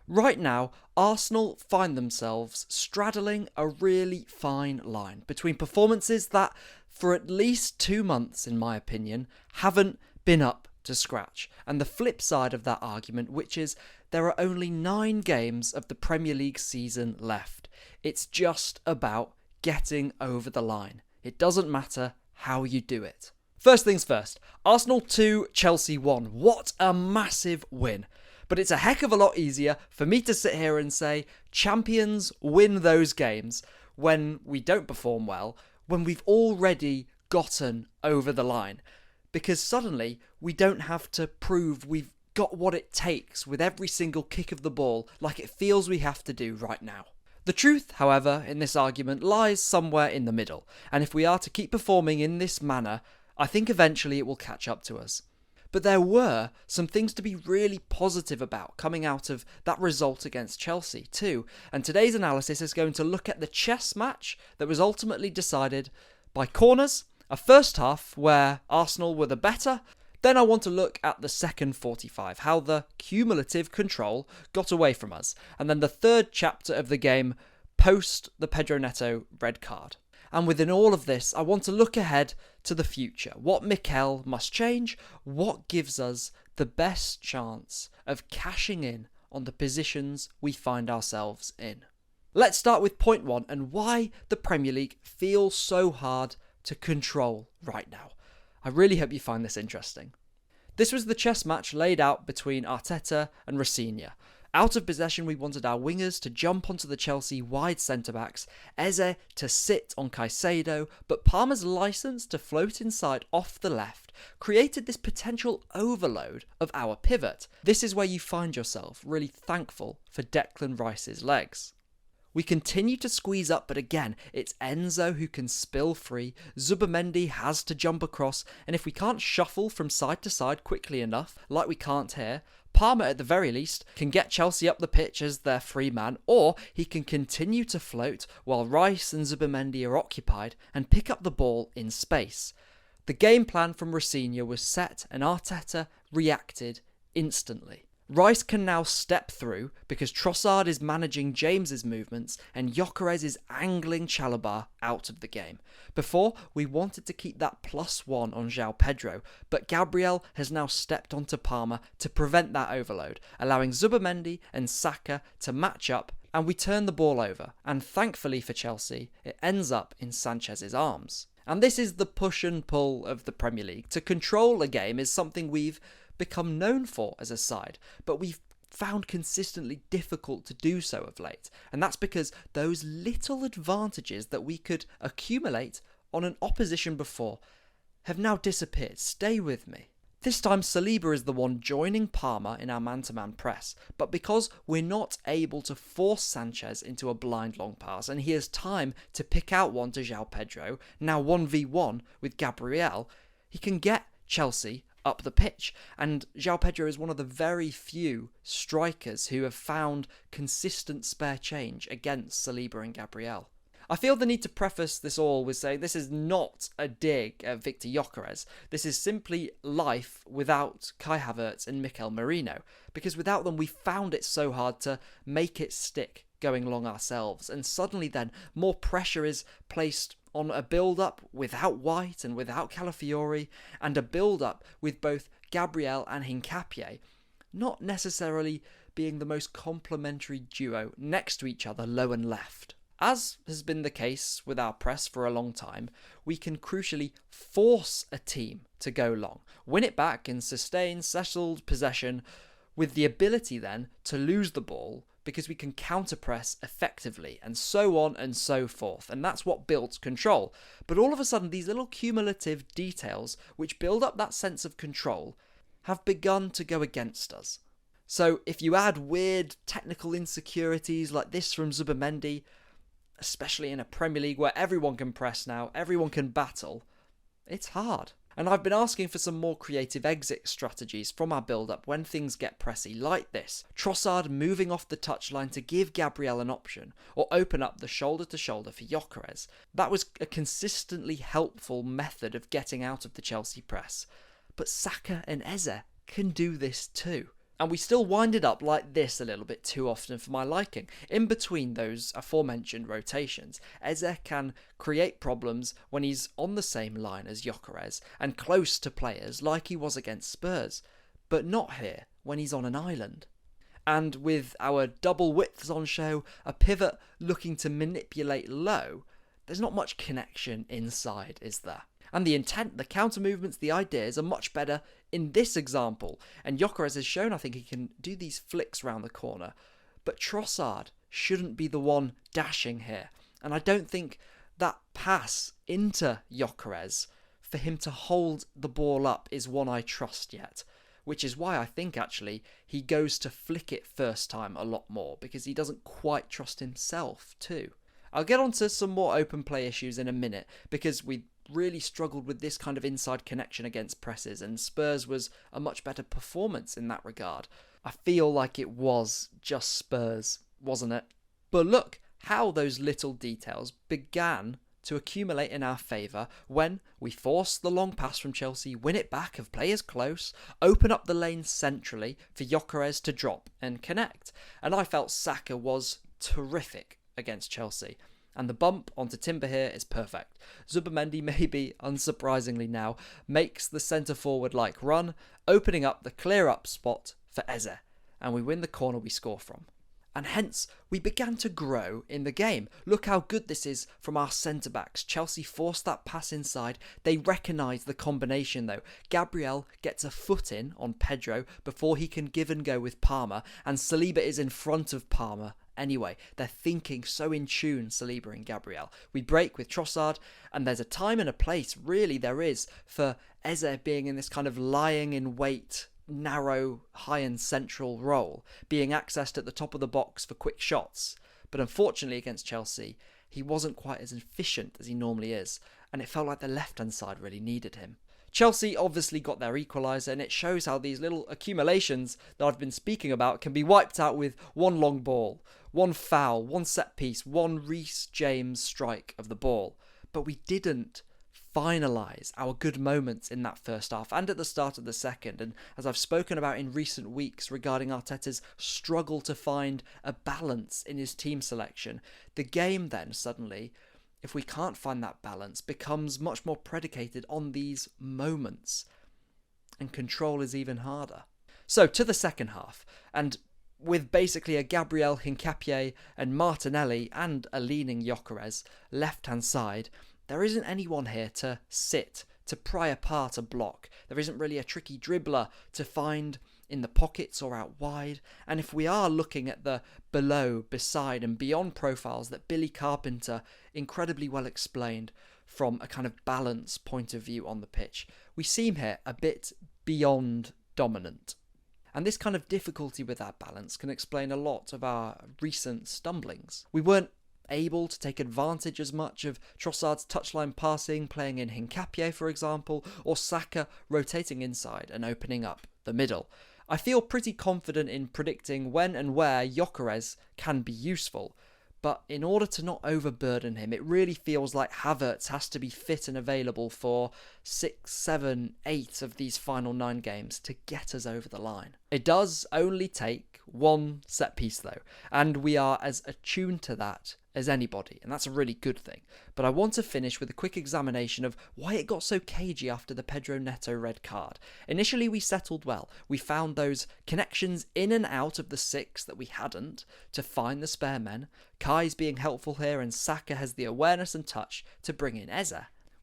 Right now, Arsenal find themselves straddling a really fine line between performances that, for at least 2 months in my opinion, haven't been up to scratch, and the flip side of that argument, which is there are only 9 games of the Premier League season left. It's just about getting over the line. It doesn't matter how you do it. First things first, Arsenal 2, Chelsea 1. What a massive win. But it's a heck of a lot easier for me to sit here and say champions win those games when we don't perform well, when we've already gotten over the line. Because suddenly we don't have to prove we've got what it takes with every single kick of the ball like it feels we have to do right now. The truth, however, in this argument lies somewhere in the middle, and if we are to keep performing in this manner, I think eventually it will catch up to us. But there were some things to be really positive about coming out of that result against Chelsea too, and today's analysis is going to look at the chess match that was ultimately decided by corners, a first half where Arsenal were the better. Then I want to look at the second 45, how the cumulative control got away from us, and then the third chapter of the game post the Pedro Neto red card. And within all of this, I want to look ahead to the future. What Mikel must change, what gives us the best chance of cashing in on the positions we find ourselves in. Let's start with point 1 and why the Premier League feels so hard to control right now. I really hope you find this interesting. This was the chess match laid out between Arteta and Rosenior. Out of possession, we wanted our wingers to jump onto the Chelsea wide centre-backs, Eze to sit on Caicedo, but Palmer's licence to float inside off the left created this potential overload of our pivot. This is where you find yourself really thankful for Declan Rice's legs. We continue to squeeze up, but again, it's Enzo who can spill free, Zubimendi has to jump across, and if we can't shuffle from side to side quickly enough, like we can't here, Palmer at the very least can get Chelsea up the pitch as their free man, or he can continue to float while Rice and Zubimendi are occupied and pick up the ball in space. The game plan from Rosenior was set and Arteta reacted instantly. Rice can now step through because Trossard is managing James's movements and Gyokeres is angling Saliba out of the game. Before, we wanted to keep that +1 on João Pedro, but Gabriel has now stepped onto Palmer to prevent that overload, allowing Zubimendi and Saka to match up, and we turn the ball over, and thankfully for Chelsea, it ends up in Sanchez's arms. And this is the push and pull of the Premier League. To control a game is something we've become known for as a side, but we've found consistently difficult to do so of late, and that's because those little advantages that we could accumulate on an opposition before have now disappeared. Stay with me. This time Saliba is the one joining Palmer in our man-to-man press, but because we're not able to force Sanchez into a blind long pass and he has time to pick out one to João Pedro, now 1v1 with Gabriel, he can get Chelsea up the pitch, and João Pedro is one of the very few strikers who have found consistent spare change against Saliba and Gabriel. I feel the need to preface this all with saying this is not a dig at Victor Gyokeres. This is simply life without Kai Havertz and Mikel Merino, because without them we found it so hard to make it stick going long ourselves, and suddenly then more pressure is placed on a build-up without White and without Calafiori, and a build-up with both Gabriel and Hincapie not necessarily being the most complementary duo next to each other low and left. As has been the case with our press for a long time, we can crucially force a team to go long, win it back in sustained, settled possession, with the ability then to lose the ball because we can counter-press effectively, and so on and so forth, and that's what builds control. But all of a sudden, these little cumulative details, which build up that sense of control, have begun to go against us. So if you add weird technical insecurities like this from Zubimendi, especially in a Premier League where everyone can press now, everyone can battle, it's hard. And I've been asking for some more creative exit strategies from our build-up when things get pressy, like this. Trossard moving off the touchline to give Gabriel an option, or open up the shoulder-to-shoulder for Gyokeres. That was a consistently helpful method of getting out of the Chelsea press. But Saka and Eze can do this too. And we still wind it up like this a little bit too often for my liking. In between those aforementioned rotations, Eze can create problems when he's on the same line as Gyokeres and close to players like he was against Spurs, but not here when he's on an island. And with our double widths on show, a pivot looking to manipulate low, there's not much connection inside, is there? And the intent, the counter movements, the ideas are much better in this example. And Gyokeres has shown I think he can do these flicks round the corner. But Trossard shouldn't be the one dashing here. And I don't think that pass into Gyokeres for him to hold the ball up is one I trust yet. Which is why I think actually he goes to flick it first time a lot more, because he doesn't quite trust himself too. I'll get onto some more open play issues in a minute, because we really struggled with this kind of inside connection against presses, and Spurs was a much better performance in that regard. I feel like it was just Spurs, wasn't it? But look how those little details began to accumulate in our favour when we force the long pass from Chelsea, win it back, have players close, open up the lane centrally for Gyokeres to drop and connect. And I felt Saka was terrific against Chelsea. And the bump onto Timber here is perfect. Zubimendi, maybe unsurprisingly now, makes the centre-forward-like run, opening up the clear-up spot for Eze. And we win the corner we score from. And hence, we began to grow in the game. Look how good this is from our centre-backs. Chelsea forced that pass inside. They recognise the combination though. Gabriel gets a foot in on Pedro before he can give and go with Palmer. And Saliba is in front of Palmer. Anyway, they're thinking so in tune, Saliba and Gabriel. We break with Trossard, and there's a time and a place, really there is, for Eze being in this kind of lying in wait, narrow, high and central role, being accessed at the top of the box for quick shots. But unfortunately against Chelsea, he wasn't quite as efficient as he normally is, and it felt like the left-hand side really needed him. Chelsea obviously got their equaliser, and it shows how these little accumulations that I've been speaking about can be wiped out with one long ball, one foul, one set piece, one reecejames strike of the ball. But we didn't finalise our good moments in that first half and at the start of the second. And as I've spoken about in recent weeks regarding Arteta's struggle to find a balance in his team selection, the game then suddenly, if we can't find that balance, becomes much more predicated on these moments. And control is even harder. So to the second half, and with basically a Gabriel, Hincapie and Martinelli and a leaning Gyokeres left-hand side, there isn't anyone here to sit, to pry apart a block. There isn't really a tricky dribbler to find in the pockets or out wide. And if we are looking at the below, beside and beyond profiles that Billy Carpenter incredibly well explained from a kind of balance point of view on the pitch, we seem here a bit beyond dominant. And this kind of difficulty with that balance can explain a lot of our recent stumblings. We weren't able to take advantage as much of Trossard's touchline passing, playing in Hincapie for example, or Saka rotating inside and opening up the middle. I feel pretty confident in predicting when and where Gyokeres can be useful, but in order to not overburden him, it really feels like Havertz has to be fit and available for 6, 7, 8 of these final 9 games to get us over the line. It does only take one set piece though, and we are as attuned to that as anybody, and that's a really good thing. But I want to finish with a quick examination of why it got so cagey after the Pedro Neto red card. Initially we settled well. We found those connections in and out of the 6 that we hadn't to find the spare men. Kai's being helpful here, and Saka has the awareness and touch to bring in Eze.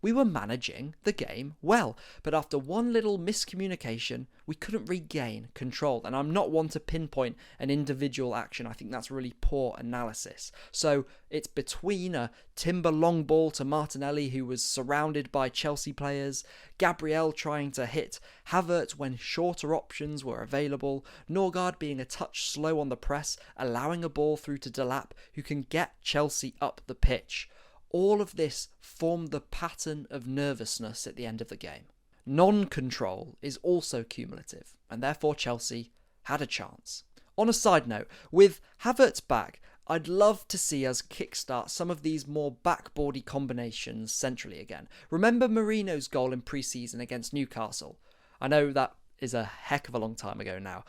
We were managing the game well, but after one little miscommunication, we couldn't regain control. And I'm not one to pinpoint an individual action. I think that's really poor analysis. So it's between a Timber long ball to Martinelli, who was surrounded by Chelsea players, Gabriel trying to hit Havertz when shorter options were available, Norgard being a touch slow on the press, allowing a ball through to Delap, who can get Chelsea up the pitch. All of this formed the pattern of nervousness at the end of the game. Non-control is also cumulative, and therefore Chelsea had a chance. On a side note, with Havertz back, I'd love to see us kickstart some of these more backboardy combinations centrally again. Remember Mourinho's goal in pre-season against Newcastle? I know that is a heck of a long time ago now,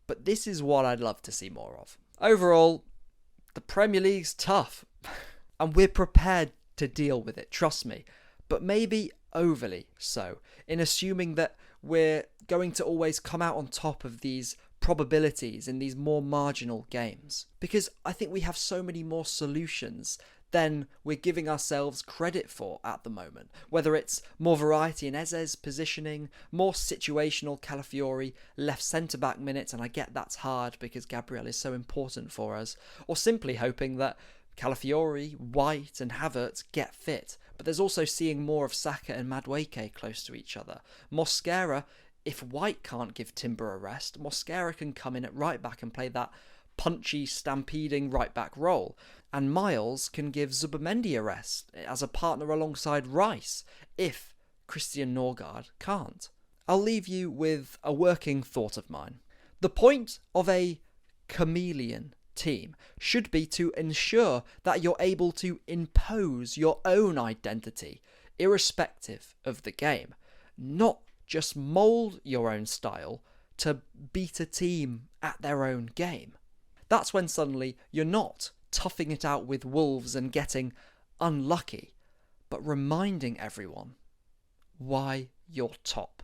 But this is what I'd love to see more of. Overall, the Premier League's tough, and we're prepared to deal with it, trust me, but maybe overly so, in assuming that we're going to always come out on top of these probabilities in these more marginal games. Because I think we have so many more solutions than we're giving ourselves credit for at the moment. Whether it's more variety in Eze's positioning, more situational Calafiori left centre-back minutes, and I get that's hard because Gabriel is so important for us, or simply hoping that Calafiori, White and Havertz get fit. But there's also seeing more of Saka and Madueke close to each other. Mosquera, if White can't give Timber a rest, Mosquera can come in at right back and play that punchy, stampeding right back role. And Miles can give Zubimendi a rest as a partner alongside Rice, if Christian Norgard can't. I'll leave you with a working thought of mine. The point of a chameleon team should be to ensure that you're able to impose your own identity, irrespective of the game, not just mould your own style to beat a team at their own game. That's when suddenly you're not toughing it out with Wolves and getting unlucky, but reminding everyone why you're top.